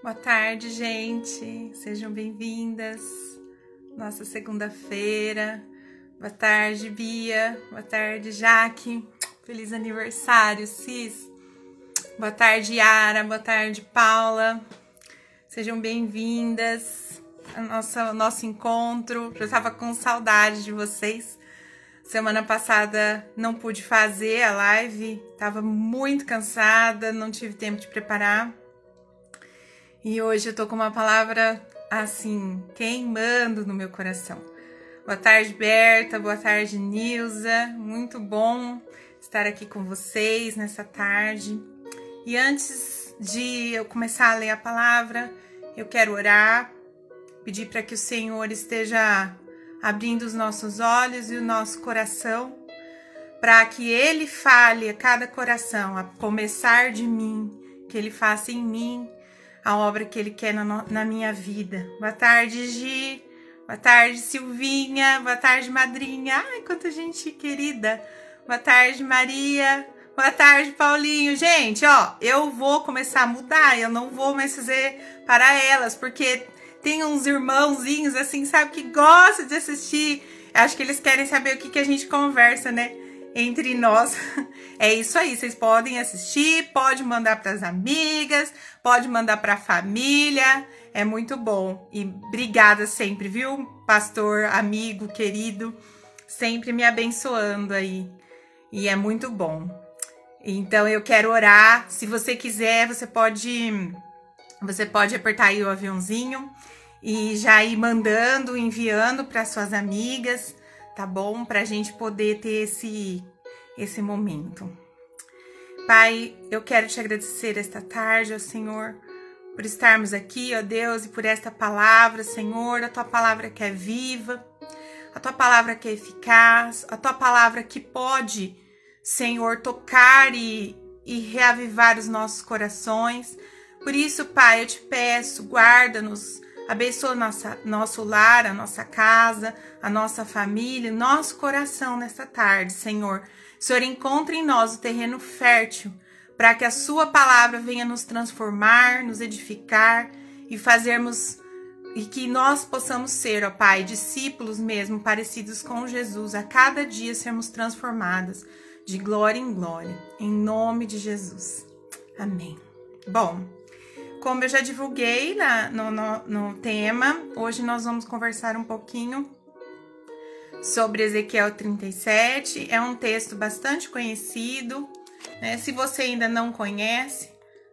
Boa tarde, gente. Sejam bem-vindas. Nossa segunda-feira. Boa tarde, Bia. Boa tarde, Jaque. Feliz aniversário, Cis. Boa tarde, Yara. Boa tarde, Paula. Sejam bem-vindas ao nosso encontro. Eu estava com saudade de vocês. Semana passada não pude fazer a live. Estava muito cansada, não tive tempo de preparar. E hoje eu tô com uma palavra, assim, queimando no meu coração. Boa tarde, Berta. Boa tarde, Nilza. Muito bom estar aqui com vocês nessa tarde. E antes de eu começar a ler a palavra, eu quero orar, pedir para que o Senhor esteja abrindo os nossos olhos e o nosso coração, para que Ele fale a cada coração, a começar de mim, que Ele faça em mim a obra que Ele quer na minha vida. Boa tarde, Gi. Boa tarde, Silvinha. Boa tarde, madrinha. Ai, quanta gente querida. Boa tarde, Maria. Boa tarde, Paulinho. Gente, ó, eu vou começar a mudar. Eu não vou mais fazer para elas, porque tem uns irmãozinhos, assim, sabe, que gostam de assistir. Acho que eles querem saber o que a gente conversa, né? Entre nós. É isso aí, vocês podem assistir, pode mandar para as amigas, pode mandar para a família, é muito bom. E obrigada sempre, viu, pastor, amigo, querido, sempre me abençoando aí. E é muito bom. Então eu quero orar. Se você quiser, você pode apertar aí o aviãozinho e já ir mandando, enviando para suas amigas, tá bom? Pra gente poder ter esse momento. Pai, eu quero te agradecer esta tarde, ó Senhor, por estarmos aqui, ó Deus, e por esta palavra, Senhor, a tua palavra que é viva, a tua palavra que é eficaz, a tua palavra que pode, Senhor, tocar e reavivar os nossos corações. Por isso, Pai, eu te peço, guarda-nos, abençoa nosso lar, a nossa casa, a nossa família, nosso coração nesta tarde, Senhor. Senhor, encontre em nós o terreno fértil para que a sua palavra venha nos transformar, nos edificar e que nós possamos ser, ó Pai, discípulos mesmo, parecidos com Jesus, a cada dia sermos transformadas de glória em glória, em nome de Jesus. Amém. Bom, como eu já divulguei no tema, hoje nós vamos conversar um pouquinho sobre Ezequiel 37. É um texto bastante conhecido, né? Se você ainda não conhece,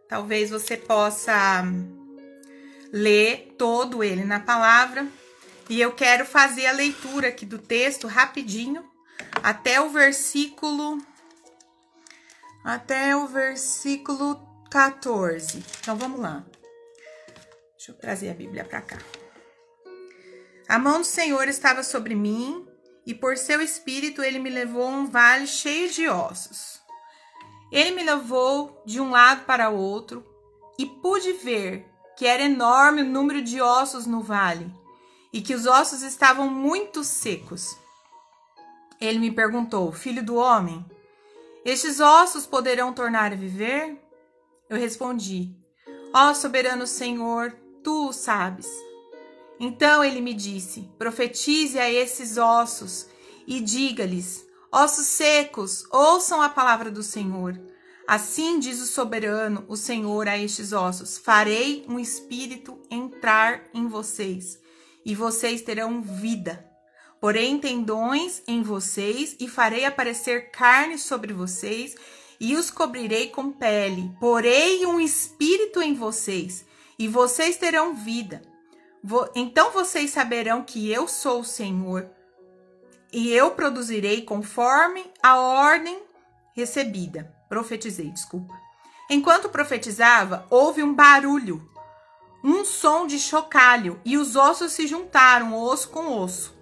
talvez você possa ler todo ele na palavra. E eu quero fazer a leitura aqui do texto rapidinho, até o versículo 14. Então vamos lá. Deixa eu trazer a Bíblia para cá. A mão do Senhor estava sobre mim, e por seu espírito ele me levou a um vale cheio de ossos. Ele me levou de um lado para o outro, e pude ver que era enorme o número de ossos no vale, e que os ossos estavam muito secos. Ele me perguntou: Filho do homem, estes ossos poderão tornar a viver? Eu respondi: Ó soberano Senhor, tu o sabes. Então ele me disse: Profetize a esses ossos e diga-lhes: Ossos secos, ouçam a palavra do Senhor. Assim diz o soberano, o Senhor, a estes ossos: Farei um espírito entrar em vocês, e vocês terão vida. Porém tendões em vocês, e farei aparecer carne sobre vocês, e os cobrirei com pele. Porei um espírito em vocês, e vocês terão vida. Então vocês saberão que eu sou o Senhor, e eu produzirei conforme a ordem recebida. Profetizei, desculpa. Enquanto profetizava, houve um barulho, um som de chocalho, e os ossos se juntaram, osso com osso.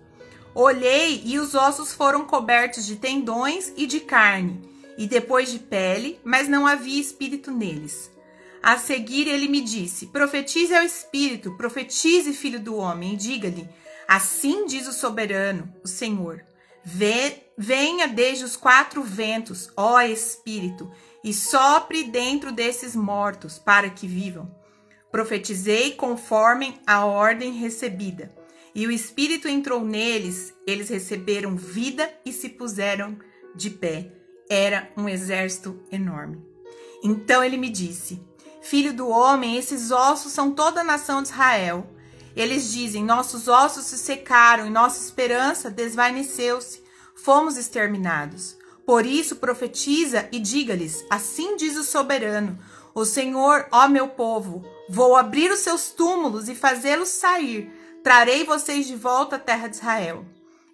Olhei, e os ossos foram cobertos de tendões e de carne, e depois de pele, mas não havia espírito neles. A seguir ele me disse: Profetize ao espírito, profetize, filho do homem, e diga-lhe: Assim diz o soberano, o Senhor: Venha desde os 4 ventos, ó espírito, e sopre dentro desses mortos, para que vivam. Profetizei conforme a ordem recebida. E o Espírito entrou neles, eles receberam vida e se puseram de pé. Era um exército enorme. Então ele me disse: Filho do homem, esses ossos são toda a nação de Israel. Eles dizem: nossos ossos se secaram e nossa esperança desvaneceu-se. Fomos exterminados. Por isso profetiza e diga-lhes: assim diz o soberano, o Senhor, ó meu povo, vou abrir os seus túmulos e fazê-los sair. Trarei vocês de volta à terra de Israel.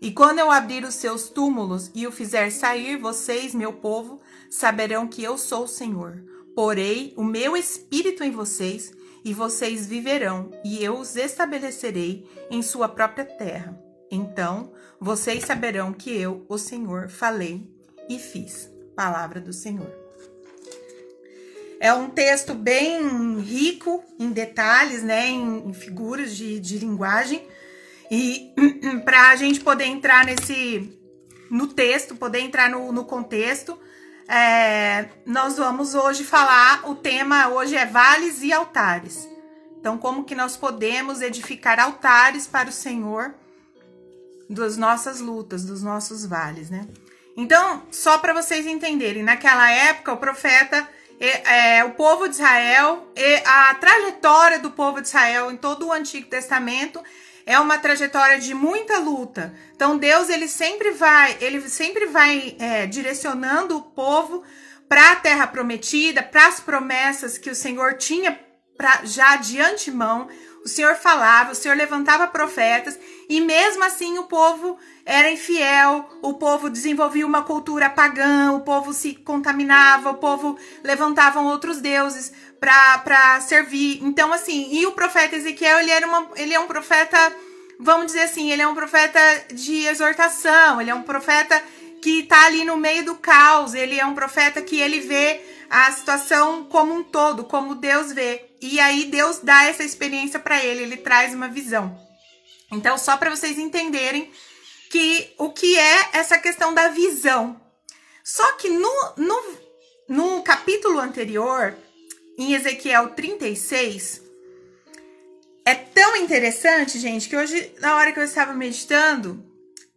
E quando eu abrir os seus túmulos e o fizer sair, vocês, meu povo, saberão que eu sou o Senhor. Porei o meu espírito em vocês, e vocês viverão, e eu os estabelecerei em sua própria terra. Então, vocês saberão que eu, o Senhor, falei e fiz. Palavra do Senhor. É um texto bem rico em detalhes, né, em figuras de linguagem. E para a gente poder entrar no texto, poder entrar no contexto, nós vamos hoje falar, o tema hoje é vales e altares. Então, como que nós podemos edificar altares para o Senhor das nossas lutas, dos nossos vales, né? Então, só para vocês entenderem, naquela época o profeta, o povo de Israel, a trajetória do povo de Israel em todo o Antigo Testamento é uma trajetória de muita luta. Então Deus ele sempre vai direcionando o povo para a terra prometida, para as promessas que o Senhor tinha já de antemão. O Senhor falava, o Senhor levantava profetas, e mesmo assim o povo era infiel, o povo desenvolvia uma cultura pagã, o povo se contaminava, o povo levantava outros deuses para servir. Então, assim, e o profeta Ezequiel, ele é um profeta, vamos dizer assim, ele é um profeta de exortação, ele é um profeta que está ali no meio do caos, ele é um profeta que ele vê a situação como um todo, como Deus vê. E aí Deus dá essa experiência para ele traz uma visão. Então, só para vocês entenderem o que é essa questão da visão. Só que no capítulo anterior, em Ezequiel 36, é tão interessante, gente, que hoje, na hora que eu estava meditando,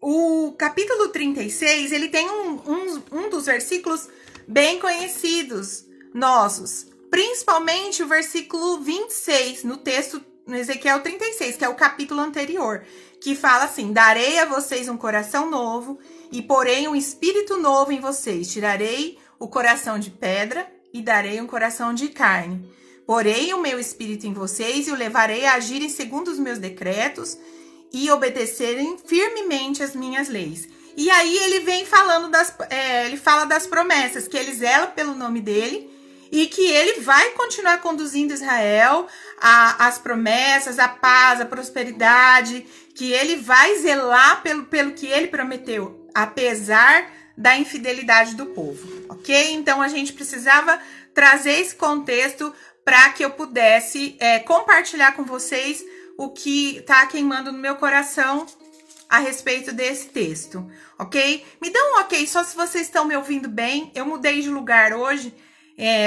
o capítulo 36, ele tem um dos versículos bem conhecidos nossos, principalmente o versículo 26, no Ezequiel 36, que é o capítulo anterior, que fala assim: darei a vocês um coração novo e porei um espírito novo em vocês. Tirarei o coração de pedra e darei um coração de carne. Porei o meu espírito em vocês e o levarei a agirem segundo os meus decretos e obedecerem firmemente as minhas leis. E aí ele vem falando ele fala das promessas, que ele zela pelo nome dele e que ele vai continuar conduzindo Israel às promessas, à paz, à prosperidade, que ele vai zelar pelo que ele prometeu, apesar da infidelidade do povo, ok? Então a gente precisava trazer esse contexto para que eu pudesse compartilhar com vocês o que está queimando no meu coração a respeito desse texto, ok? Me dá um ok só se vocês estão me ouvindo bem. Eu mudei de lugar hoje,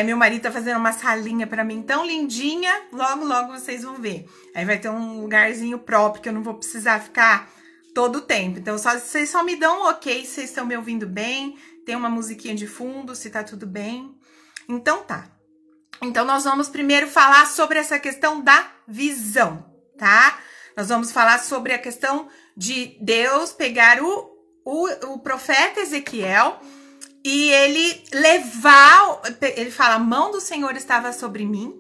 meu marido tá fazendo uma salinha para mim tão lindinha, logo vocês vão ver. Aí vai ter um lugarzinho próprio que eu não vou precisar ficar todo o tempo. Então vocês só me dão um ok se vocês estão me ouvindo bem, tem uma musiquinha de fundo, se tá tudo bem. Então tá. Então nós vamos primeiro falar sobre essa questão da visão, tá? Nós vamos falar sobre a questão de Deus pegar o profeta Ezequiel e ele fala, a mão do Senhor estava sobre mim,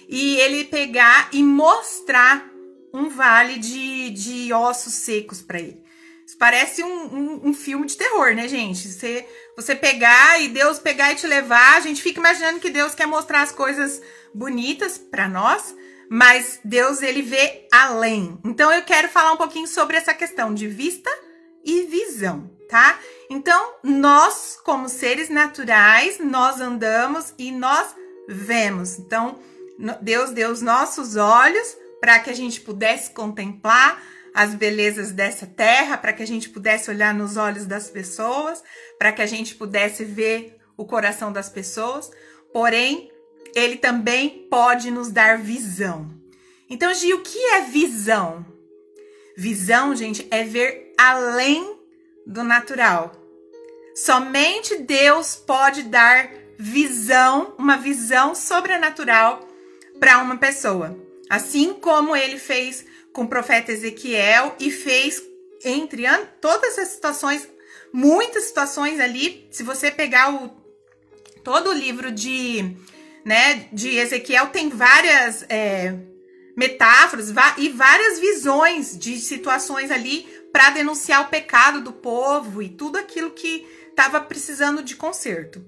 e ele pegar e mostrar um vale de ossos secos para ele. Isso parece um filme de terror, né, gente? Você pegar e Deus pegar e te levar, a gente fica imaginando que Deus quer mostrar as coisas bonitas para nós, mas Deus, ele vê além. Então, eu quero falar um pouquinho sobre essa questão de vista e visão, tá? Então, nós, como seres naturais, nós andamos e nós vemos. Então, Deus deu os nossos olhos para que a gente pudesse contemplar as belezas dessa terra, para que a gente pudesse olhar nos olhos das pessoas, para que a gente pudesse ver o coração das pessoas. Porém, ele também pode nos dar visão. Então, Gi, o que é visão? Visão, gente, é ver além do natural. Somente Deus pode dar visão, uma visão sobrenatural para uma pessoa. Assim como ele fez com o profeta Ezequiel e fez entre todas as situações, muitas situações ali. Se você pegar todo o livro de Ezequiel, tem várias metáforas e várias visões de situações ali para denunciar o pecado do povo e tudo aquilo que estava precisando de conserto.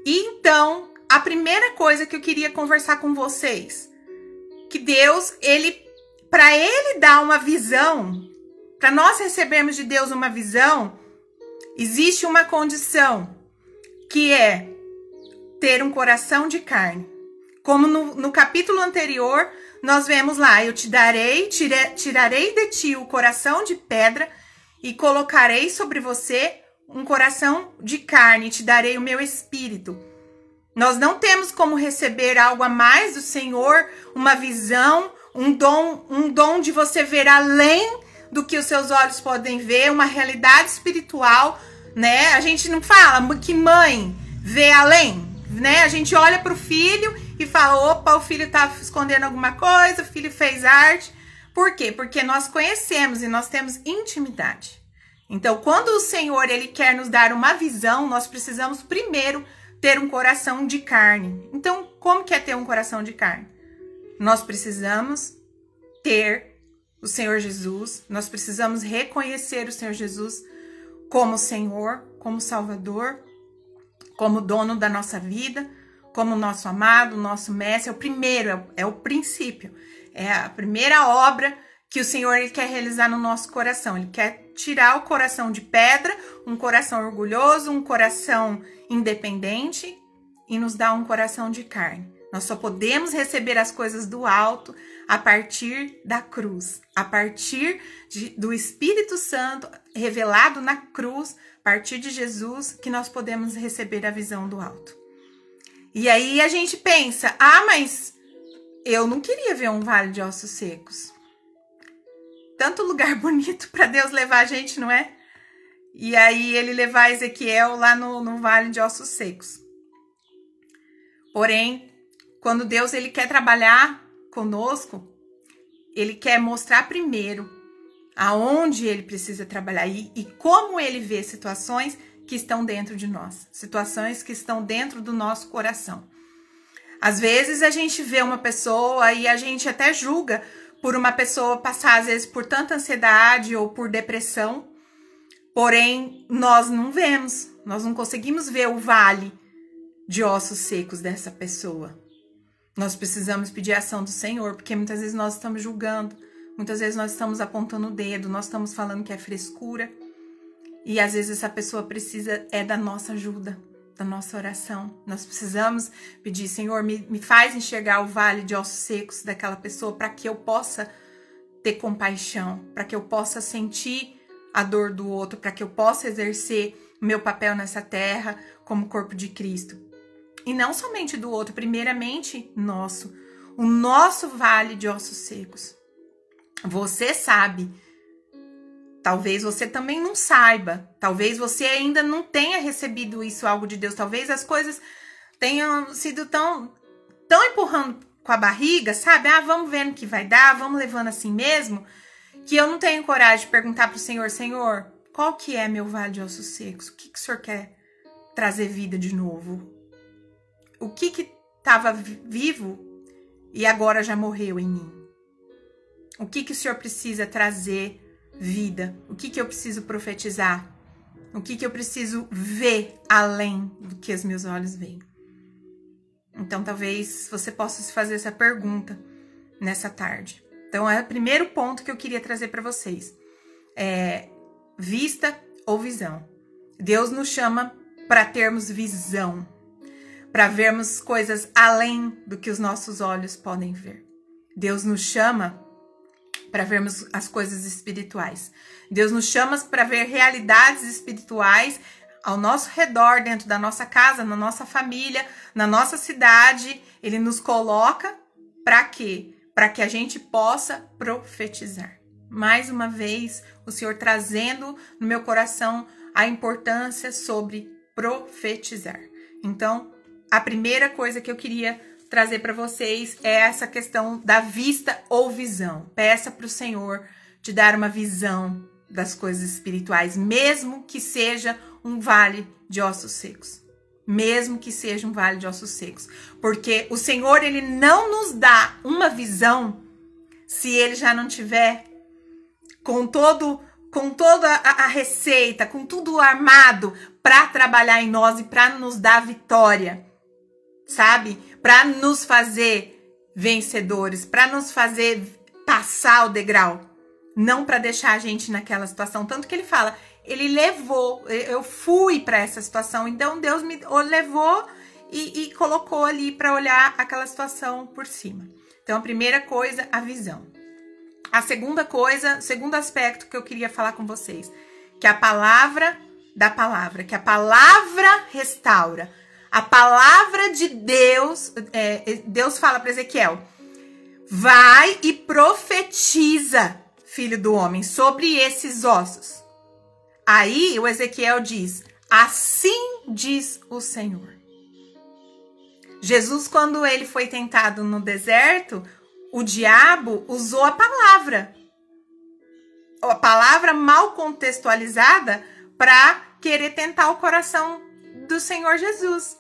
E então, a primeira coisa que eu queria conversar com vocês, que Deus, para ele dar uma visão, para nós recebermos de Deus uma visão, existe uma condição, que é ter um coração de carne. Como no capítulo anterior, nós vemos lá, eu tirarei de ti o coração de pedra e colocarei sobre você um coração de carne, e te darei o meu espírito. Nós não temos como receber algo a mais do Senhor, uma visão, um dom de você ver além do que os seus olhos podem ver, uma realidade espiritual, né? A gente não fala que mãe vê além, né? A gente olha para o filho e fala, opa, o filho tá escondendo alguma coisa, o filho fez arte. Por quê? Porque nós conhecemos e nós temos intimidade. Então, quando o Senhor, ele quer nos dar uma visão, nós precisamos primeiro ter um coração de carne. Então, como que é ter um coração de carne? Nós precisamos ter o Senhor Jesus, nós precisamos reconhecer o Senhor Jesus como Senhor, como Salvador, como dono da nossa vida, como nosso amado, nosso mestre. É o primeiro, é o princípio, é a primeira obra que o Senhor ele quer realizar no nosso coração. Ele quer tirar o coração de pedra, um coração orgulhoso, um coração independente e nos dar um coração de carne. Nós só podemos receber as coisas do alto a partir da cruz, a partir do Espírito Santo revelado na cruz, a partir de Jesus, que nós podemos receber a visão do alto. E aí a gente pensa, mas eu não queria ver um vale de ossos secos. Tanto lugar bonito para Deus levar a gente, não é? E aí ele levar Ezequiel lá no vale de ossos secos. Porém, quando Deus ele quer trabalhar conosco, ele quer mostrar primeiro aonde ele precisa trabalhar e como ele vê situações que estão dentro de nós, situações que estão dentro do nosso coração. Às vezes a gente vê uma pessoa e a gente até julga por uma pessoa passar às vezes por tanta ansiedade ou por depressão, porém nós não vemos, nós não conseguimos ver o vale de ossos secos dessa pessoa. Nós precisamos pedir a ação do Senhor, porque muitas vezes nós estamos julgando, muitas vezes nós estamos apontando o dedo, nós estamos falando que é frescura. E às vezes essa pessoa precisa da nossa ajuda, da nossa oração. Nós precisamos pedir, Senhor, me faz enxergar o vale de ossos secos daquela pessoa para que eu possa ter compaixão, para que eu possa sentir a dor do outro, para que eu possa exercer o meu papel nessa terra como corpo de Cristo. E não somente do outro, primeiramente nosso. O nosso vale de ossos secos. Você sabe. Talvez você também não saiba. Talvez você ainda não tenha recebido isso, algo de Deus. Talvez as coisas tenham sido tão empurrando com a barriga, sabe? Vamos ver no que vai dar, vamos levando assim mesmo. Que eu não tenho coragem de perguntar para o Senhor, Senhor, qual que é meu vale de ossos secos? O que o Senhor quer trazer vida de novo? O que estava vivo e agora já morreu em mim? O que o Senhor precisa trazer vida? O que eu preciso profetizar? O que eu preciso ver além do que os meus olhos veem? Então, talvez você possa se fazer essa pergunta nessa tarde. Então, é o primeiro ponto que eu queria trazer para vocês. Vista ou visão. Deus nos chama para termos visão, para vermos coisas além do que os nossos olhos podem ver. Deus nos chama para vermos as coisas espirituais. Deus nos chama para ver realidades espirituais ao nosso redor, dentro da nossa casa, na nossa família, na nossa cidade. Ele nos coloca para quê? Para que a gente possa profetizar. Mais uma vez, o Senhor trazendo no meu coração a importância sobre profetizar. Então, a primeira coisa que eu queria trazer para vocês é essa questão da vista ou visão. Peça para o Senhor te dar uma visão das coisas espirituais, mesmo que seja um vale de ossos secos. Mesmo que seja um vale de ossos secos. Porque o Senhor, ele não nos dá uma visão se ele já não tiver com toda a receita, com tudo armado para trabalhar em nós e para nos dar vitória, sabe? Para nos fazer vencedores, para nos fazer passar o degrau, não para deixar a gente naquela situação. Tanto que ele fala, ele levou, eu fui para essa situação, então Deus me levou e colocou ali para olhar aquela situação por cima. Então a primeira coisa, a visão. A segunda coisa, segundo aspecto que eu queria falar com vocês, que a palavra da palavra, que a palavra restaura. A palavra de Deus, Deus fala para Ezequiel, vai e profetiza, filho do homem, sobre esses ossos. Aí o Ezequiel diz, assim diz o Senhor. Jesus, quando ele foi tentado no deserto, o diabo usou a palavra mal contextualizada para querer tentar o coração do Senhor Jesus.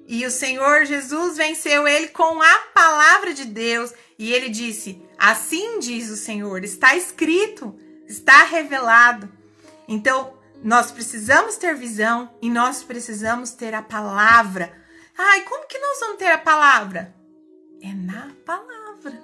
E o Senhor Jesus venceu ele com a palavra de Deus. E ele disse, assim diz o Senhor, está escrito, está revelado. Então, nós precisamos ter visão e nós precisamos ter a palavra. Ai, como que nós vamos ter a palavra? É na palavra.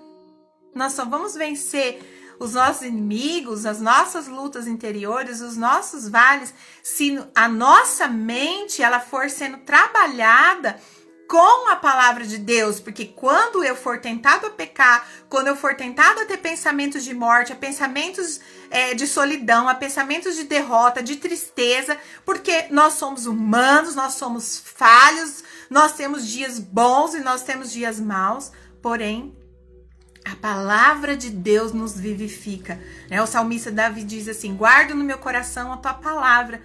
Nós só vamos vencer os nossos inimigos, as nossas lutas interiores, os nossos vales, se a nossa mente ela for sendo trabalhada com a palavra de Deus. Porque quando eu for tentado a pecar, quando eu for tentado a ter pensamentos de morte, a pensamentos de solidão, a pensamentos de derrota, de tristeza, porque nós somos humanos, nós somos falhos, nós temos dias bons e nós temos dias maus, porém, a palavra de Deus nos vivifica. O salmista Davi diz assim, guardo no meu coração a tua palavra,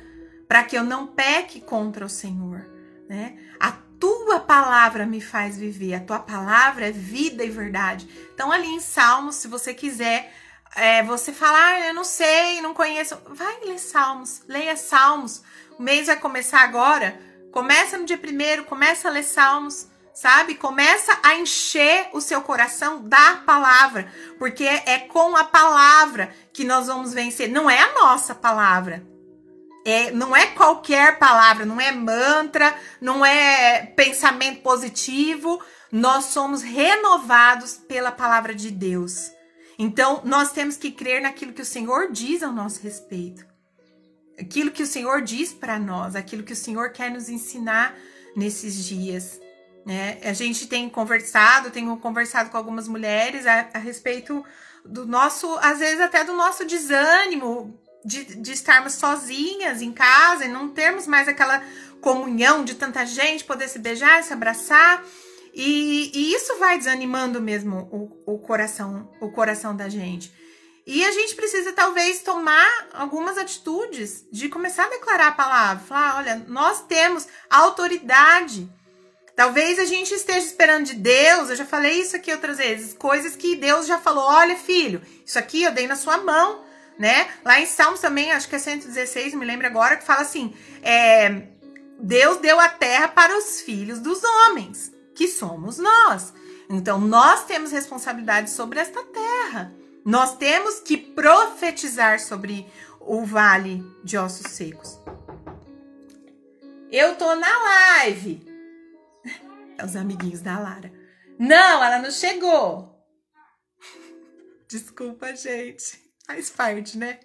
para que eu não peque contra o Senhor. A tua palavra me faz viver, a tua palavra é vida e verdade. Então ali em Salmos, se você quiser, você falar, eu não sei, não conheço, vai ler Salmos, leia Salmos. O mês vai começar agora, começa no dia 1º, começa a ler Salmos, sabe? Começa a encher o seu coração da palavra, porque é com a palavra que nós vamos vencer. Não é a nossa palavra, não é qualquer palavra, não é mantra, não é pensamento positivo. Nós somos renovados pela palavra de Deus. Então, nós temos que crer naquilo que o Senhor diz ao nosso respeito. Aquilo que o Senhor diz para nós, aquilo que o Senhor quer nos ensinar nesses dias. A gente tenho conversado com algumas mulheres a respeito do nosso, às vezes até do nosso desânimo, de estarmos sozinhas em casa e não termos mais aquela comunhão de tanta gente, poder se beijar, se abraçar. E isso vai desanimando mesmo o coração da gente. E a gente precisa talvez tomar algumas atitudes de começar a declarar a palavra. Falar, olha, nós temos autoridade. Talvez a gente esteja esperando de Deus, eu já falei isso aqui outras vezes, coisas que Deus já falou, olha filho, isso aqui eu dei na sua mão, Lá em Salmos também, acho que é 116, me lembro agora, que fala assim, Deus deu a terra para os filhos dos homens, que somos nós. Então, nós temos responsabilidade sobre esta terra. Nós temos que profetizar sobre o vale de ossos secos. Eu tô na live. Os amiguinhos da Lara. Não, ela não chegou. Desculpa, gente. Faz parte, né?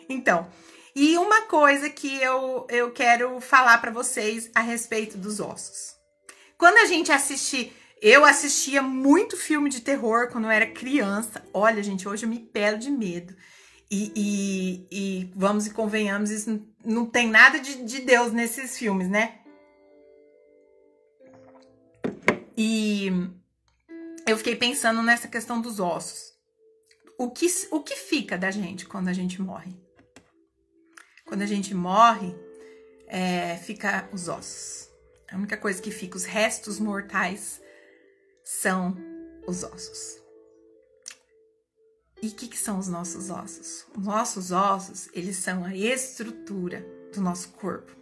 Então, e uma coisa que eu quero falar para vocês a respeito dos ossos. Quando a gente assiste... Eu assistia muito filme de terror quando eu era criança. Olha, gente, hoje eu me pego de medo. E vamos e convenhamos, isso não tem nada de Deus nesses filmes, né? E eu fiquei pensando nessa questão dos ossos. O que fica da gente quando a gente morre? Quando a gente morre, fica os ossos. A única coisa que fica, os restos mortais, são os ossos. E o que são os nossos ossos? Os nossos ossos, eles são a estrutura do nosso corpo.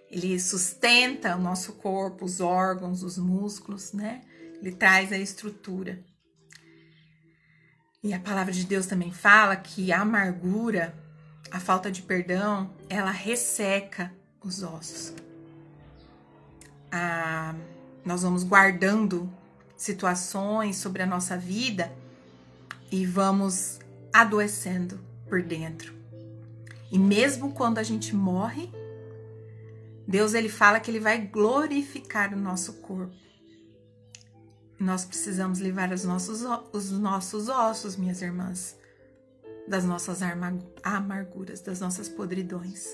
Ele sustenta o nosso corpo, os órgãos, os músculos, né? Ele traz a estrutura. E a palavra de Deus também fala que a amargura, a falta de perdão, ela resseca os ossos. Nós vamos guardando situações sobre a nossa vida e vamos adoecendo por dentro. E mesmo quando a gente morre, Deus ele fala que ele vai glorificar o nosso corpo. Nós precisamos livrar os nossos ossos, minhas irmãs, das nossas amarguras, das nossas podridões,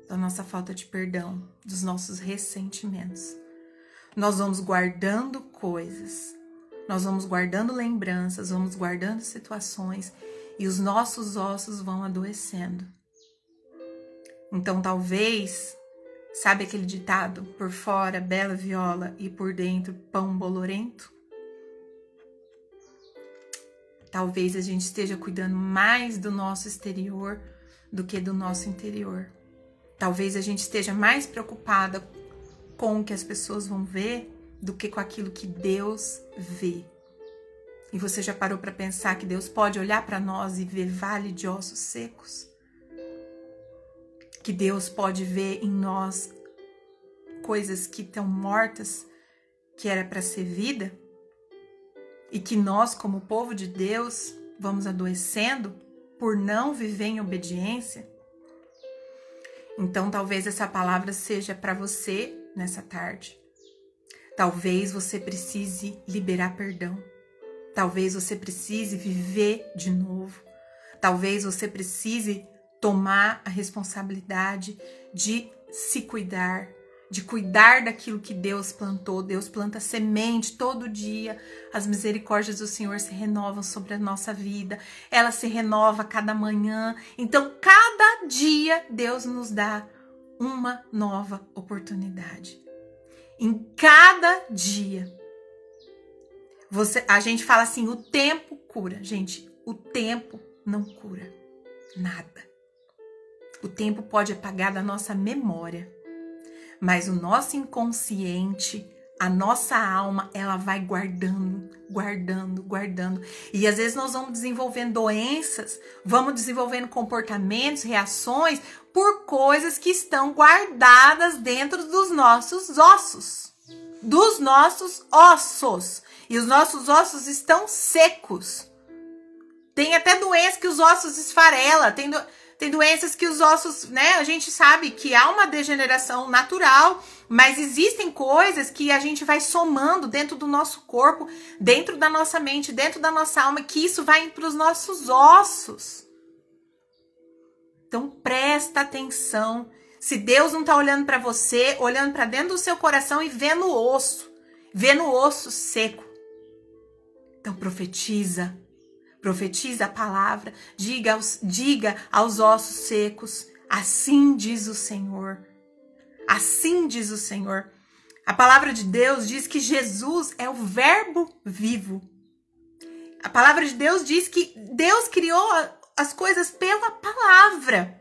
da nossa falta de perdão, dos nossos ressentimentos. Nós vamos guardando coisas, nós vamos guardando lembranças, vamos guardando situações e os nossos ossos vão adoecendo. Então talvez, sabe aquele ditado, por fora bela viola e por dentro pão bolorento? Talvez a gente esteja cuidando mais do nosso exterior do que do nosso interior. Talvez a gente esteja mais preocupada com o que as pessoas vão ver do que com aquilo que Deus vê. E você já parou para pensar que Deus pode olhar para nós e ver vale de ossos secos? Que Deus pode ver em nós coisas que estão mortas, que era para ser vida? E que nós, como povo de Deus, vamos adoecendo por não viver em obediência? Então, talvez essa palavra seja para você nessa tarde. Talvez você precise liberar perdão. Talvez você precise viver de novo. Talvez você precise tomar a responsabilidade de se cuidar, de cuidar daquilo que Deus plantou. Deus planta semente todo dia. As misericórdias do Senhor se renovam sobre a nossa vida. Ela se renova a cada manhã. Então, cada dia Deus nos dá uma nova oportunidade. Em cada dia. A gente fala assim, o tempo cura. Gente, o tempo não cura nada. O tempo pode apagar da nossa memória. Mas o nosso inconsciente, a nossa alma, ela vai guardando. E às vezes nós vamos desenvolvendo doenças, vamos desenvolvendo comportamentos, reações, por coisas que estão guardadas dentro dos nossos ossos. Dos nossos ossos. E os nossos ossos estão secos. Tem até doenças que os ossos esfarelam, tem doenças que os ossos, né, a gente sabe que há uma degeneração natural, mas existem coisas que a gente vai somando dentro do nosso corpo, dentro da nossa mente, dentro da nossa alma, que isso vai para os nossos ossos. Então presta atenção. Se Deus não está olhando para você, olhando para dentro do seu coração e vendo o osso seco. Então profetiza. Profetiza a palavra, diga aos ossos secos, assim diz o Senhor. Assim diz o Senhor. A palavra de Deus diz que Jesus é o verbo vivo. A palavra de Deus diz que Deus criou as coisas pela palavra.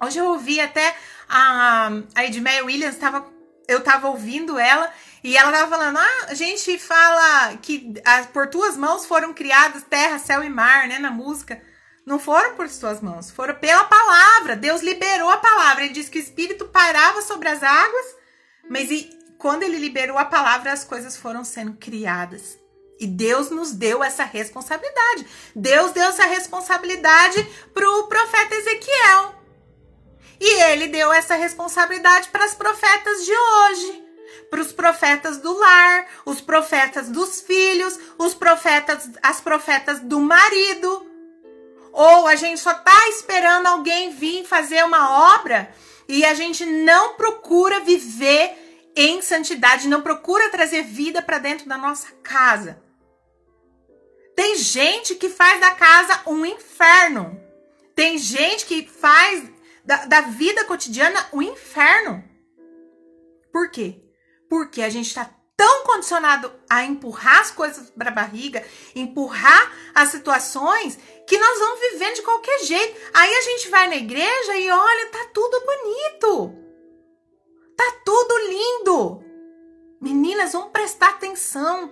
Hoje eu ouvi até a Edmeia Williams, eu estava ouvindo ela, e ela estava falando, a gente fala que por tuas mãos foram criadas terra, céu e mar, né, na música. Não foram por suas mãos, foram pela palavra. Deus liberou a palavra. Ele disse que o Espírito pairava sobre as águas, mas quando ele liberou a palavra, as coisas foram sendo criadas. E Deus nos deu essa responsabilidade. Deus deu essa responsabilidade para o profeta Ezequiel. E ele deu essa responsabilidade para as profetas de hoje, para os profetas do lar, os profetas dos filhos, as profetas do marido. Ou a gente só tá esperando alguém vir fazer uma obra e a gente não procura viver em santidade, não procura trazer vida para dentro da nossa casa. Tem gente que faz da casa um inferno. Tem gente que faz da vida cotidiana um inferno. Por quê? Porque a gente está tão condicionado a empurrar as coisas para a barriga, empurrar as situações, que nós vamos vivendo de qualquer jeito. Aí a gente vai na igreja e olha, tá tudo bonito. Tá tudo lindo. Meninas, vamos prestar atenção.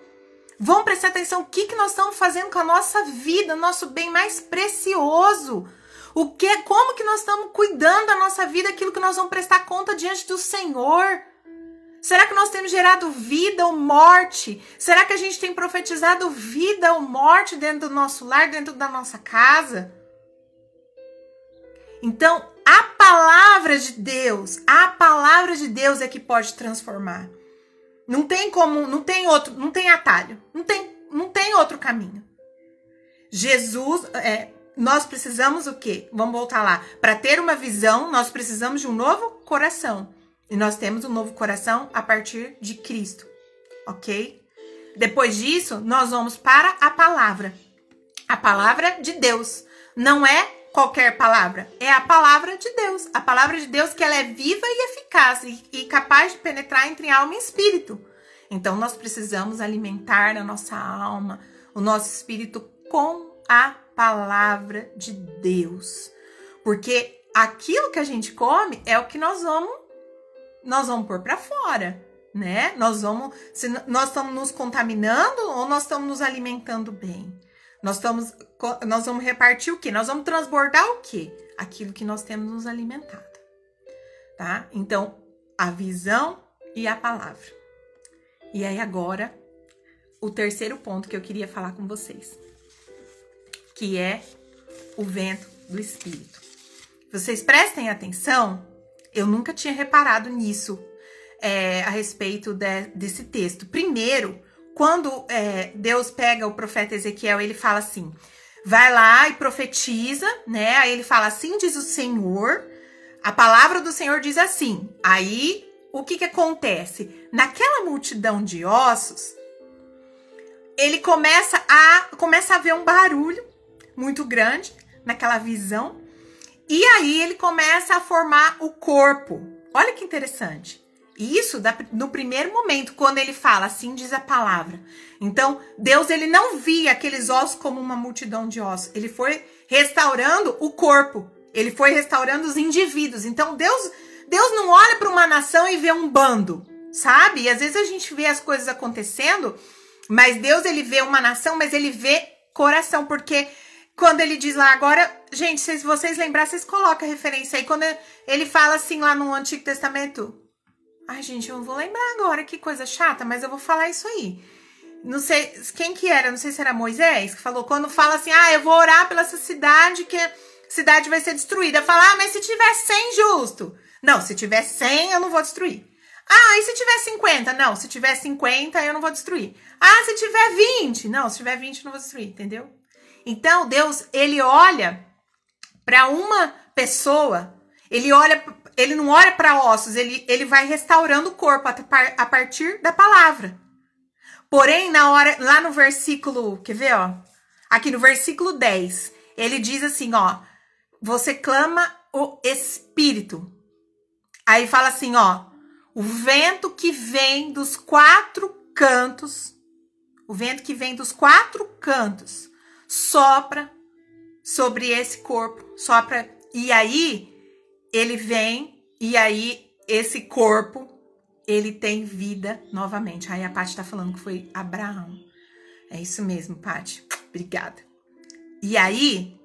Vamos prestar atenção o que nós estamos fazendo com a nossa vida, nosso bem mais precioso. Como que nós estamos cuidando da nossa vida, aquilo que nós vamos prestar conta diante do Senhor. Será que nós temos gerado vida ou morte? Será que a gente tem profetizado vida ou morte dentro do nosso lar, dentro da nossa casa? Então, a palavra de Deus é que pode transformar. Não tem como, não tem atalho, não tem outro caminho. Jesus, nós precisamos o quê? Vamos voltar lá. Para ter uma visão, nós precisamos de um novo coração. E nós temos um novo coração a partir de Cristo, ok? Depois disso, nós vamos para a palavra de Deus. Não é qualquer palavra, é a palavra de Deus. A palavra de Deus que ela é viva e eficaz e capaz de penetrar entre alma e espírito. Então, nós precisamos alimentar a nossa alma, o nosso espírito com a palavra de Deus. Porque aquilo que a gente come é o que nós vamos pôr para fora, né? Se nós estamos nos contaminando ou nós estamos nos alimentando bem? Nós vamos repartir o quê? Nós vamos transbordar o quê? Aquilo que nós temos nos alimentado, tá? Então, a visão e a palavra. E aí agora, o terceiro ponto que eu queria falar com vocês, que é o vento do Espírito. Vocês prestem atenção. Eu nunca tinha reparado nisso a respeito desse texto. Primeiro, quando Deus pega o profeta Ezequiel, ele fala assim, vai lá e profetiza, né? Aí ele fala, assim diz o Senhor, a palavra do Senhor diz assim. Aí, o que acontece? Naquela multidão de ossos, ele começa a ver um barulho muito grande naquela visão. E aí ele começa a formar o corpo. Olha que interessante. Isso no primeiro momento, quando ele fala, assim diz a palavra. Então, Deus ele não via aqueles ossos como uma multidão de ossos. Ele foi restaurando o corpo. Ele foi restaurando os indivíduos. Então, Deus não olha para uma nação e vê um bando, sabe? E às vezes a gente vê as coisas acontecendo, mas Deus ele vê uma nação, mas ele vê coração, porque quando ele diz lá agora, gente, se vocês lembrarem, vocês colocam a referência aí. Quando ele fala assim lá no Antigo Testamento. Ai, gente, eu não vou lembrar agora, que coisa chata, mas eu vou falar isso aí. Não sei quem que era, não sei se era Moisés, que falou, quando fala assim, eu vou orar pela essa cidade, que a cidade vai ser destruída. Fala, mas se tiver 100 justo. Não, se tiver 100, eu não vou destruir. E se tiver 50? Não, se tiver 50, eu não vou destruir. Se tiver 20? Não, se tiver 20, eu não vou destruir, entendeu? Então, Deus, ele olha para uma pessoa, ele não olha para ossos, ele vai restaurando o corpo a partir da palavra. Porém, lá no versículo, quer ver, ó? Aqui no versículo 10, ele diz assim, ó, você clama o Espírito. Aí fala assim, ó, o vento que vem dos quatro cantos, sopra sobre esse corpo, sopra, e aí ele vem, e aí esse corpo, ele tem vida novamente. Aí a Paty tá falando que foi Abraão. É isso mesmo, Paty. Obrigada. E aí,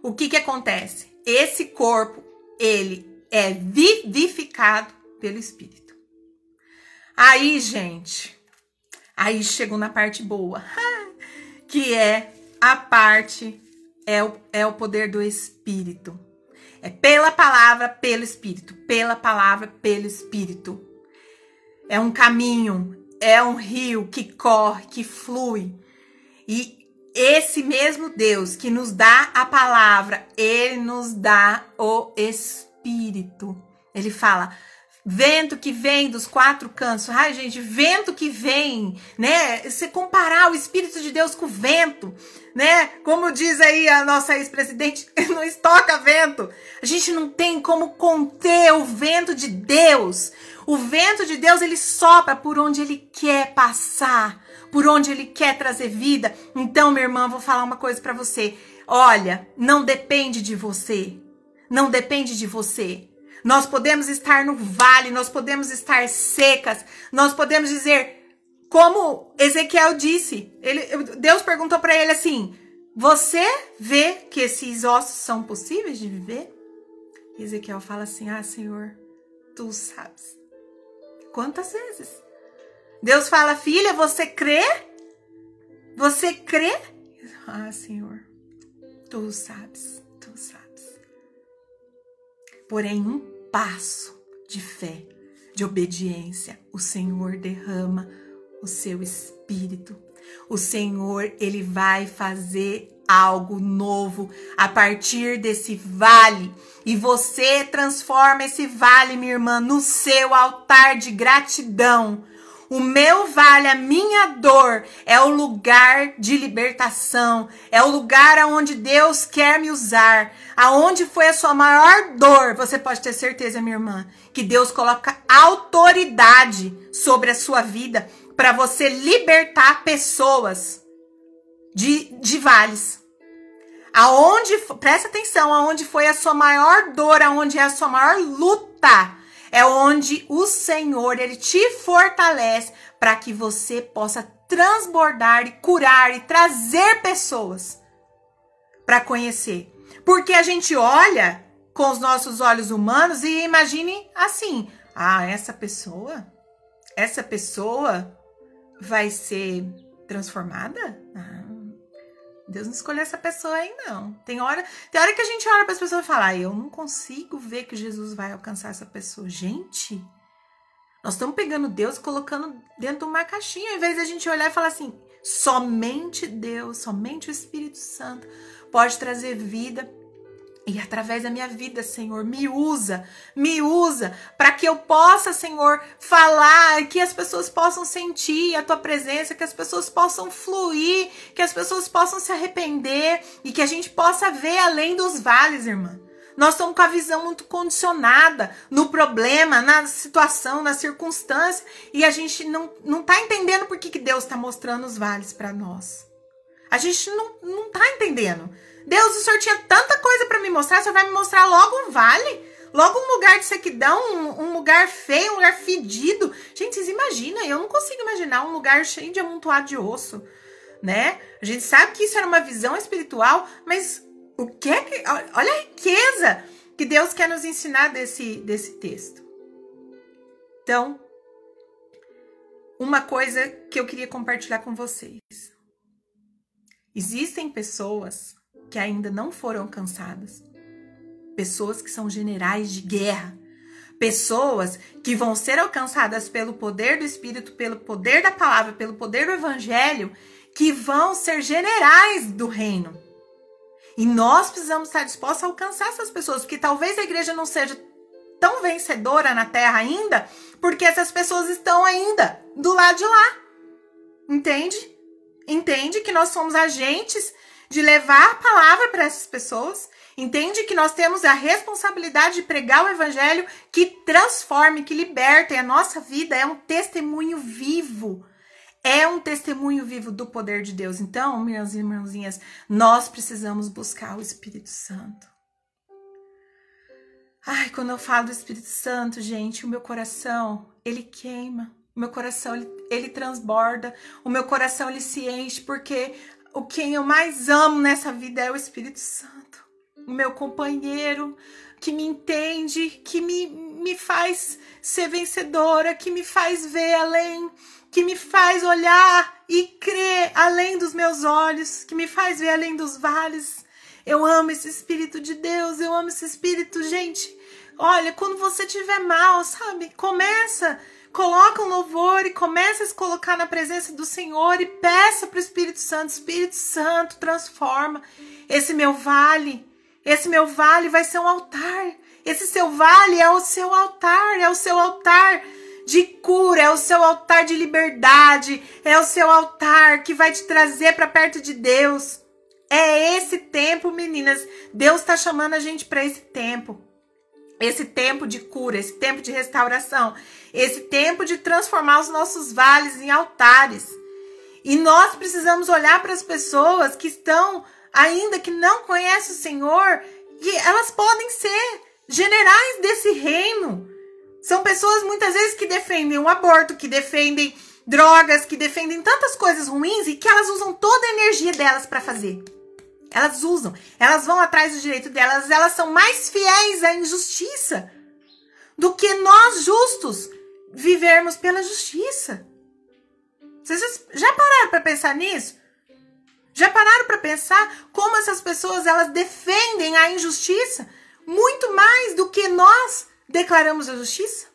o que acontece? Esse corpo, ele é vivificado pelo Espírito. Aí, gente, aí chegou na parte boa, que é a parte, é o poder do Espírito. É pela palavra, pelo Espírito. Pela palavra, pelo Espírito. É um caminho, é um rio que corre, que flui. E esse mesmo Deus que nos dá a palavra, ele nos dá o Espírito. Ele fala, vento que vem dos quatro cantos. Ai, gente, vento que vem, né? Você comparar o Espírito de Deus com o vento, né? Como diz aí a nossa ex-presidente, não estoca vento. A gente não tem como conter o vento de Deus. O vento de Deus, ele sopra por onde ele quer passar, por onde ele quer trazer vida. Então, minha irmã, vou falar uma coisa para você. Olha, não depende de você. Não depende de você. Nós podemos estar no vale, nós podemos estar secas, nós podemos dizer, como Ezequiel disse, Deus perguntou para ele assim, você vê que esses ossos são possíveis de viver? E Ezequiel fala assim, Senhor, tu sabes. Quantas vezes? Deus fala, filha, você crê? Você crê? Senhor, tu sabes, tu sabes. Porém, um passo de fé, de obediência, o Senhor derrama o seu Espírito. O Senhor, ele vai fazer algo novo a partir desse vale. E você transforma esse vale, minha irmã, no seu altar de gratidão. O meu vale, a minha dor, é o lugar de libertação. É o lugar aonde Deus quer me usar. Aonde foi a sua maior dor, você pode ter certeza, minha irmã, que Deus coloca autoridade sobre a sua vida para você libertar pessoas de vales. Presta atenção, aonde foi a sua maior dor, aonde é a sua maior luta, é onde o Senhor, ele te fortalece para que você possa transbordar e curar e trazer pessoas para conhecer. Porque a gente olha com os nossos olhos humanos e imagine assim, essa pessoa vai ser transformada? Deus não escolheu essa pessoa aí, não. Tem hora que a gente olha para as pessoas e fala, eu não consigo ver que Jesus vai alcançar essa pessoa. Gente, nós estamos pegando Deus e colocando dentro de uma caixinha, ao invés de a gente olhar e falar assim, somente Deus, somente o Espírito Santo pode trazer vida. E através da minha vida, Senhor, me usa para que eu possa, Senhor, falar, que as pessoas possam sentir a tua presença, que as pessoas possam fluir, que as pessoas possam se arrepender e que a gente possa ver além dos vales, irmã. Nós estamos com a visão muito condicionada no problema, na situação, na circunstância, e a gente não está entendendo por que Deus está mostrando os vales para nós. A gente não está entendendo. Deus, o Senhor tinha tanta coisa para me mostrar, o Senhor vai me mostrar logo um vale, logo um lugar de sequidão, um lugar feio, um lugar fedido. Gente, vocês imaginam, eu não consigo imaginar um lugar cheio de amontoado de osso, né? A gente sabe que isso era uma visão espiritual, mas o que é que... Olha a riqueza que Deus quer nos ensinar desse texto. Então, uma coisa que eu queria compartilhar com vocês. Existem pessoas que ainda não foram alcançadas. Pessoas que são generais de guerra. Pessoas que vão ser alcançadas pelo poder do Espírito, pelo poder da palavra, pelo poder do Evangelho, que vão ser generais do reino. E nós precisamos estar dispostos a alcançar essas pessoas, porque talvez a igreja não seja tão vencedora na terra ainda, porque essas pessoas estão ainda do lado de lá. Entende? Entende que nós somos agentes de levar a palavra para essas pessoas. Entende que nós temos a responsabilidade de pregar o evangelho que transforme, que liberte. A nossa vida é um testemunho vivo. É um testemunho vivo do poder de Deus. Então, minhas irmãzinhas, nós precisamos buscar o Espírito Santo. Ai, quando eu falo do Espírito Santo, gente, o meu coração, ele queima. O meu coração, ele transborda. O meu coração, ele se enche, porque quem eu mais amo nessa vida é o Espírito Santo. O meu companheiro, que me entende, que me faz ser vencedora, que me faz ver além, que me faz olhar e crer além dos meus olhos, que me faz ver além dos vales. Eu amo esse Espírito de Deus, eu amo esse Espírito, gente. Olha, quando você estiver mal, sabe? Começa Coloca um louvor e começa a se colocar na presença do Senhor e peça para o Espírito Santo, transforma esse meu vale. Esse meu vale vai ser um altar. Esse seu vale é o seu altar de cura, é o seu altar de liberdade, é o seu altar que vai te trazer para perto de Deus. É esse tempo, meninas. Deus está chamando a gente para esse tempo. Esse tempo de cura, esse tempo de restauração, esse tempo de transformar os nossos vales em altares. E nós precisamos olhar para as pessoas que estão ainda que não conhecem o Senhor, e elas podem ser generais desse reino. São pessoas muitas vezes que defendem o aborto, que defendem drogas, que defendem tantas coisas ruins e que elas usam toda a energia delas para fazer. Elas vão atrás do direito delas, elas são mais fiéis à injustiça do que nós justos vivermos pela justiça. Vocês já pararam para pensar nisso? Já pararam para pensar como essas pessoas elas defendem a injustiça muito mais do que nós declaramos a justiça?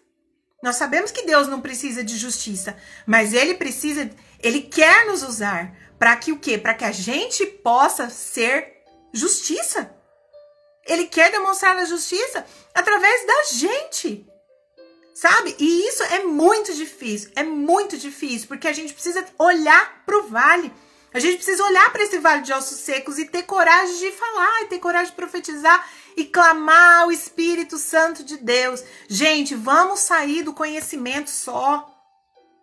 Nós sabemos que Deus não precisa de justiça, mas Ele quer nos usar para que o quê? Para que a gente possa ser justiça. Ele quer demonstrar a justiça através da gente, sabe? E isso é muito difícil, porque a gente precisa olhar para o vale. A gente precisa olhar para esse vale de ossos secos e ter coragem de falar, e ter coragem de profetizar e clamar ao Espírito Santo de Deus. Gente, vamos sair do conhecimento só,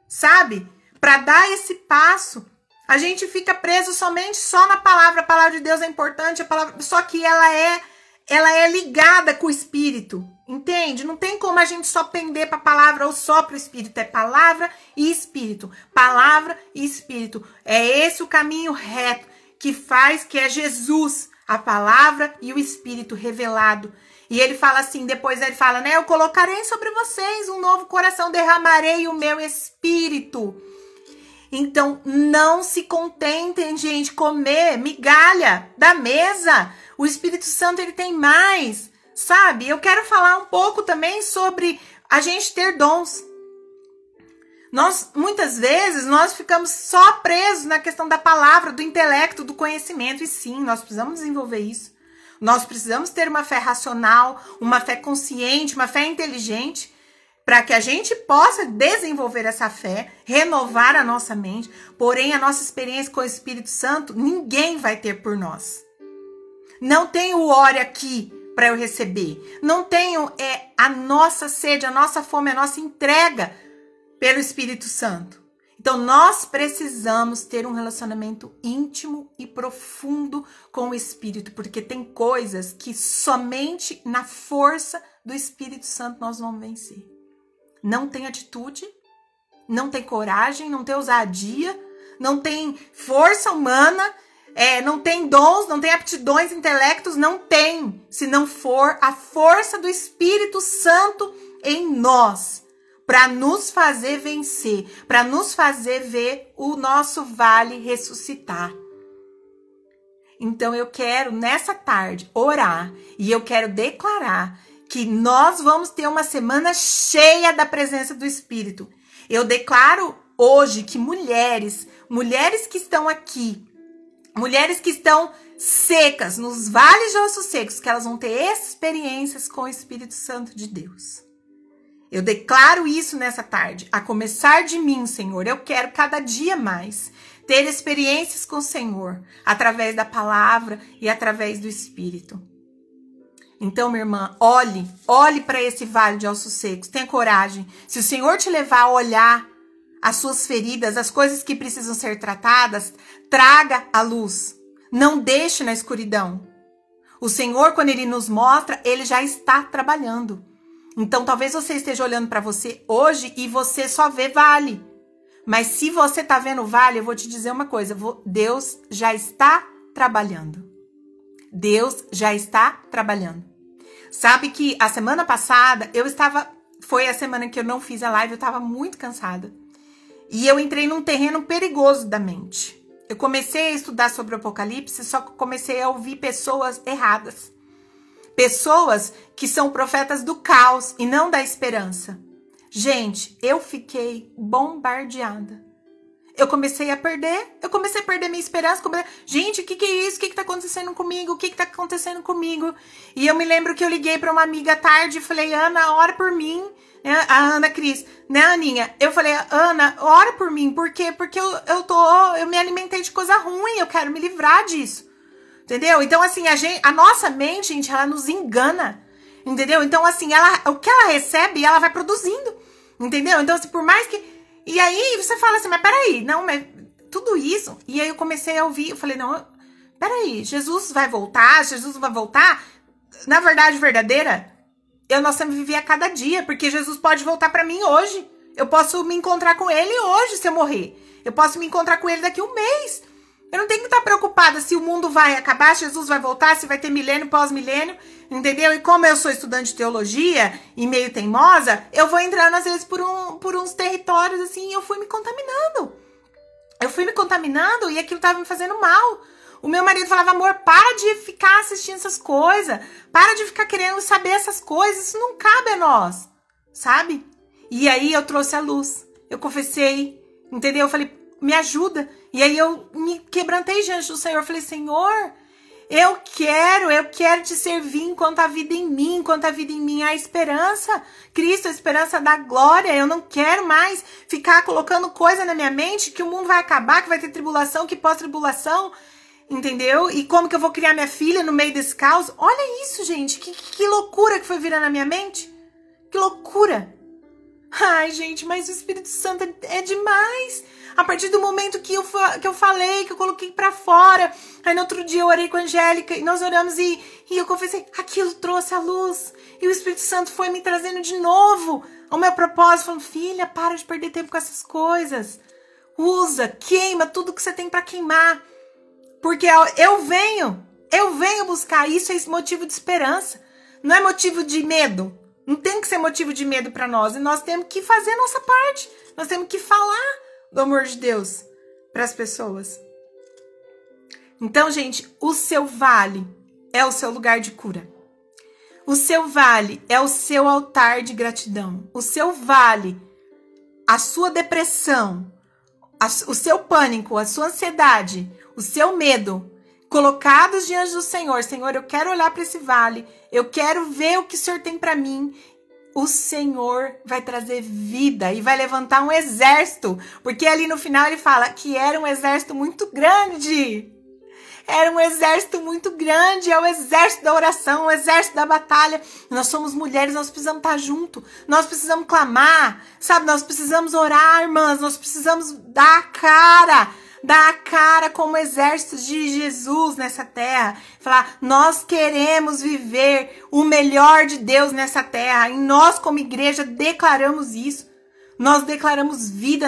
sabe? Para dar esse passo. A gente fica preso somente só na palavra. A palavra de Deus é importante, só que ela é ligada com o Espírito, entende? Não tem como a gente só pender para a palavra ou só para o Espírito. É palavra e Espírito. Palavra e Espírito. É esse o caminho reto que é Jesus, a palavra e o Espírito revelado. E ele fala assim, depois ele fala, né? Eu colocarei sobre vocês um novo coração, derramarei o meu Espírito. Então, não se contentem, gente, comer migalha da mesa. O Espírito Santo, ele tem mais, sabe? Eu quero falar um pouco também sobre a gente ter dons. Muitas vezes, nós ficamos só presos na questão da palavra, do intelecto, do conhecimento. E sim, nós precisamos desenvolver isso. Nós precisamos ter uma fé racional, uma fé consciente, uma fé inteligente, para que a gente possa desenvolver essa fé, renovar a nossa mente. Porém, a nossa experiência com o Espírito Santo, ninguém vai ter por nós. Não tenho o ore aqui para eu receber. Não tenho a nossa sede, a nossa fome, a nossa entrega pelo Espírito Santo. Então, nós precisamos ter um relacionamento íntimo e profundo com o Espírito, porque tem coisas que somente na força do Espírito Santo nós vamos vencer. Não tem atitude, não tem coragem, não tem ousadia, não tem força humana, não tem dons, não tem aptidões, intelectos, não tem, se não for a força do Espírito Santo em nós, para nos fazer vencer, para nos fazer ver o nosso vale ressuscitar. Então eu quero nessa tarde orar e eu quero declarar que nós vamos ter uma semana cheia da presença do Espírito. Eu declaro hoje que mulheres que estão aqui, mulheres que estão secas, nos vales de ossos secos, que elas vão ter experiências com o Espírito Santo de Deus. Eu declaro isso nessa tarde, a começar de mim, Senhor. Eu quero cada dia mais ter experiências com o Senhor, através da palavra e através do Espírito. Então, minha irmã, olhe para esse vale de ossos secos, tenha coragem. Se o Senhor te levar a olhar as suas feridas, as coisas que precisam ser tratadas, traga a luz. Não deixe na escuridão. O Senhor, quando Ele nos mostra, Ele já está trabalhando. Então, talvez você esteja olhando para você hoje e você só vê vale. Mas se você está vendo vale, eu vou te dizer uma coisa. Deus já está trabalhando. Deus já está trabalhando. Sabe que a semana passada, foi a semana que eu não fiz a live, eu estava muito cansada. E eu entrei num terreno perigoso da mente. Eu comecei a estudar sobre o Apocalipse, só que comecei a ouvir pessoas erradas. Pessoas que são profetas do caos e não da esperança. Gente, eu fiquei bombardeada. Eu comecei a perder minha esperança. Gente, o que é isso? O que tá acontecendo comigo? O que tá acontecendo comigo? E eu me lembro que eu liguei pra uma amiga à tarde e falei, Ana, ora por mim. A Ana Cris, né, Aninha? Eu falei, Ana, ora por mim. Por quê? Porque eu me alimentei de coisa ruim, eu quero me livrar disso. Entendeu? Então, assim, a nossa mente, gente, ela nos engana. Entendeu? Então, assim, o que ela recebe, ela vai produzindo. Entendeu? Então, assim, por mais que... E aí, você fala assim, mas peraí, não, mas tudo isso... E aí, eu comecei a ouvir, eu falei, não, peraí, Jesus vai voltar? Jesus vai voltar? Na verdade, verdadeira, nós temos que viver a cada dia, porque Jesus pode voltar pra mim hoje. Eu posso me encontrar com ele hoje, se eu morrer. Eu posso me encontrar com ele daqui a um mês. Eu não tenho que estar preocupada se o mundo vai acabar, se Jesus vai voltar, se vai ter milênio, pós-milênio, entendeu? E como eu sou estudante de teologia e meio teimosa, eu vou entrando às vezes por uns territórios assim e eu fui me contaminando. Eu fui me contaminando e aquilo estava me fazendo mal. O meu marido falava, amor, para de ficar assistindo essas coisas, para de ficar querendo saber essas coisas, isso não cabe a nós, sabe? E aí eu trouxe a luz, eu confessei, entendeu? Eu falei, me ajuda. E aí eu me quebrantei diante do Senhor. Eu falei, Senhor, eu quero te servir enquanto há vida em mim, enquanto há vida em mim há esperança. Cristo, a esperança da glória. Eu não quero mais ficar colocando coisa na minha mente que o mundo vai acabar, que vai ter tribulação, que pós-tribulação, entendeu? E como que eu vou criar minha filha no meio desse caos? Olha isso, gente, que loucura que foi virando na minha mente. Que loucura. Ai, gente, mas o Espírito Santo é demais. A partir do momento que eu falei, que eu coloquei pra fora. Aí no outro dia eu orei com a Angélica e nós oramos e eu confessei. Aquilo trouxe a luz. E o Espírito Santo foi me trazendo de novo ao meu propósito. Falando, filha, para de perder tempo com essas coisas. Usa, queima tudo que você tem pra queimar. Porque eu venho buscar. Isso é motivo de esperança. Não é motivo de medo. Não tem que ser motivo de medo para nós. E nós temos que fazer a nossa parte. Nós temos que falar do amor de Deus para as pessoas. Então, gente, o seu vale é o seu lugar de cura. O seu vale é o seu altar de gratidão. O seu vale, a sua depressão, o seu pânico, a sua ansiedade, o seu medo, colocados diante do Senhor. Senhor, eu quero olhar para esse vale. Eu quero ver o que o Senhor tem para mim. O Senhor vai trazer vida e vai levantar um exército. Porque ali no final ele fala que era um exército muito grande. Era um exército muito grande. É o exército da oração, o exército da batalha. Nós somos mulheres, nós precisamos estar juntos. Nós precisamos clamar, sabe? Nós precisamos orar, irmãs. Nós precisamos dar a cara como exército de Jesus nessa terra. Falar, nós queremos viver o melhor de Deus nessa terra. E nós, como igreja, declaramos isso. Nós declaramos vida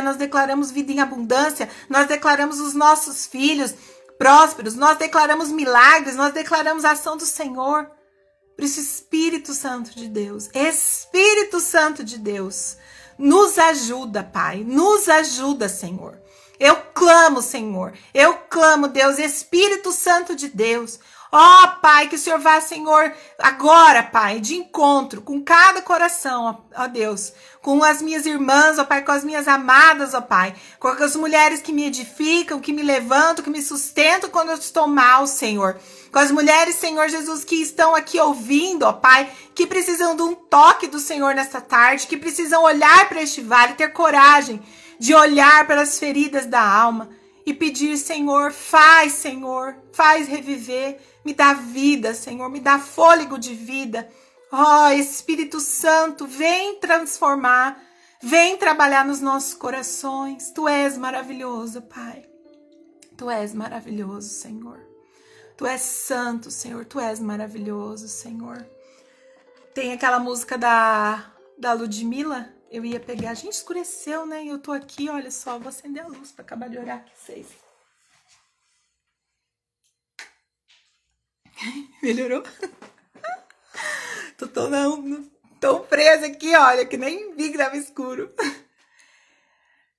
em abundância. Nós declaramos os nossos filhos prósperos. Nós declaramos milagres. Nós declaramos a ação do Senhor. Por isso, Espírito Santo de Deus, nos ajuda, Pai. Nos ajuda, Senhor. Eu clamo, Senhor. Eu clamo, Deus, Espírito Santo de Deus. Ó, Pai, que o Senhor vá, Senhor, agora, Pai, de encontro com cada coração, ó Deus. Com as minhas irmãs, ó Pai, com as minhas amadas, ó Pai. Com as mulheres que me edificam, que me levantam, que me sustentam quando eu estou mal, Senhor. Com as mulheres, Senhor Jesus, que estão aqui ouvindo, ó Pai, que precisam de um toque do Senhor nesta tarde, que precisam olhar para este vale, ter coragem de olhar para as feridas da alma e pedir, Senhor, faz reviver, me dá vida, Senhor, me dá fôlego de vida. Ó, Espírito Santo, vem transformar, vem trabalhar nos nossos corações. Tu és maravilhoso, Pai. Tu és maravilhoso, Senhor. Tu és santo, Senhor, tu és maravilhoso, Senhor. Tem aquela música da Ludmilla. Eu ia pegar, a gente escureceu, né? E eu tô aqui, olha só, vou acender a luz pra acabar de orar com vocês. Melhorou? Tô tão presa aqui, olha, que nem vi que tava escuro.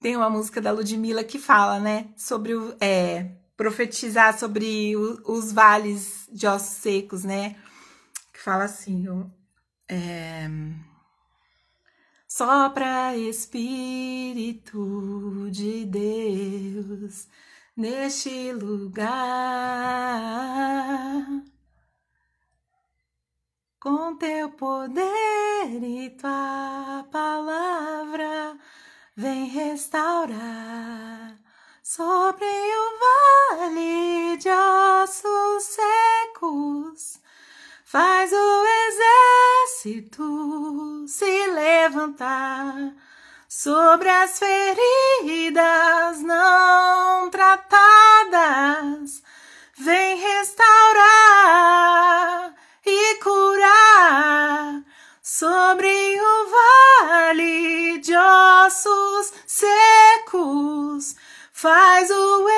Tem uma música da Ludmilla que fala, né? Sobre profetizar sobre os vales de ossos secos, né? Que fala assim, Sopra Espírito de Deus neste lugar. Com teu poder e tua palavra, vem restaurar sobre o vale de ossos secos. Faz o exército se levantar sobre as feridas não tratadas. Vem restaurar e curar sobre o vale de ossos secos. Faz o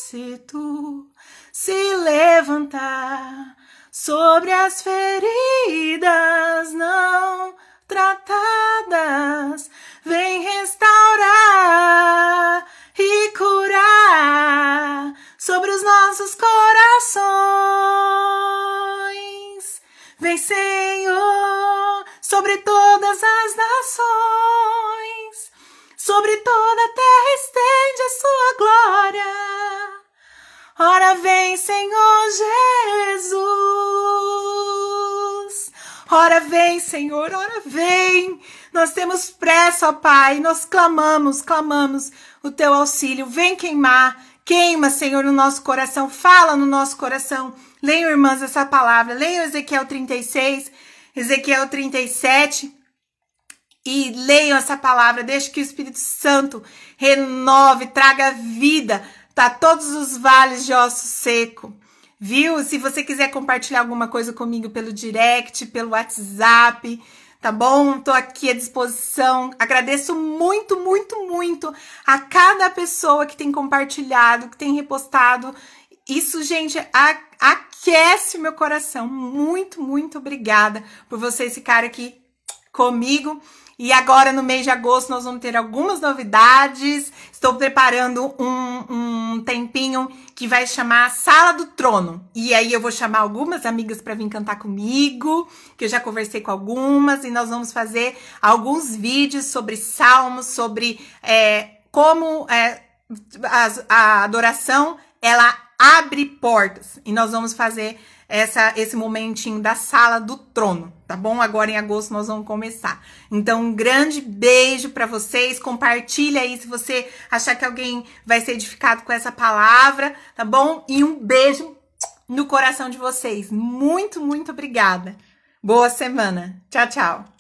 exército se levantar sobre as feridas não tratadas. Vem restaurar e curar sobre os nossos corações. Vem, Senhor, sobre todas as nações, sobre toda a terra estende a sua glória. Ora vem, Senhor Jesus. Ora vem, Senhor, ora vem. Nós temos pressa, ó Pai, nós clamamos o teu auxílio. Vem queimar, queima, Senhor, no nosso coração, fala no nosso coração. Leiam, irmãs, essa palavra. Leiam Ezequiel 36, Ezequiel 37 e leiam essa palavra. Deixe que o Espírito Santo renove, traga vida para todos os vales de osso seco. Viu? Se você quiser compartilhar alguma coisa comigo pelo direct, pelo WhatsApp, tá bom? Tô aqui à disposição. Agradeço muito, muito, muito a cada pessoa que tem compartilhado, que tem repostado. Isso, gente, aquece o meu coração. Muito, muito obrigada por vocês ficarem aqui comigo. E agora, no mês de agosto, nós vamos ter algumas novidades. Estou preparando um tempinho que vai chamar Sala do Trono. E aí eu vou chamar algumas amigas para vir cantar comigo, que eu já conversei com algumas. E nós vamos fazer alguns vídeos sobre salmos, sobre como a adoração, ela abre portas. E nós vamos fazer esse momentinho da Sala do Trono, tá bom? Agora em agosto nós vamos começar. Então, um grande beijo pra vocês. Compartilha aí se você achar que alguém vai ser edificado com essa palavra, tá bom? E um beijo no coração de vocês. Muito, muito obrigada. Boa semana. Tchau, tchau.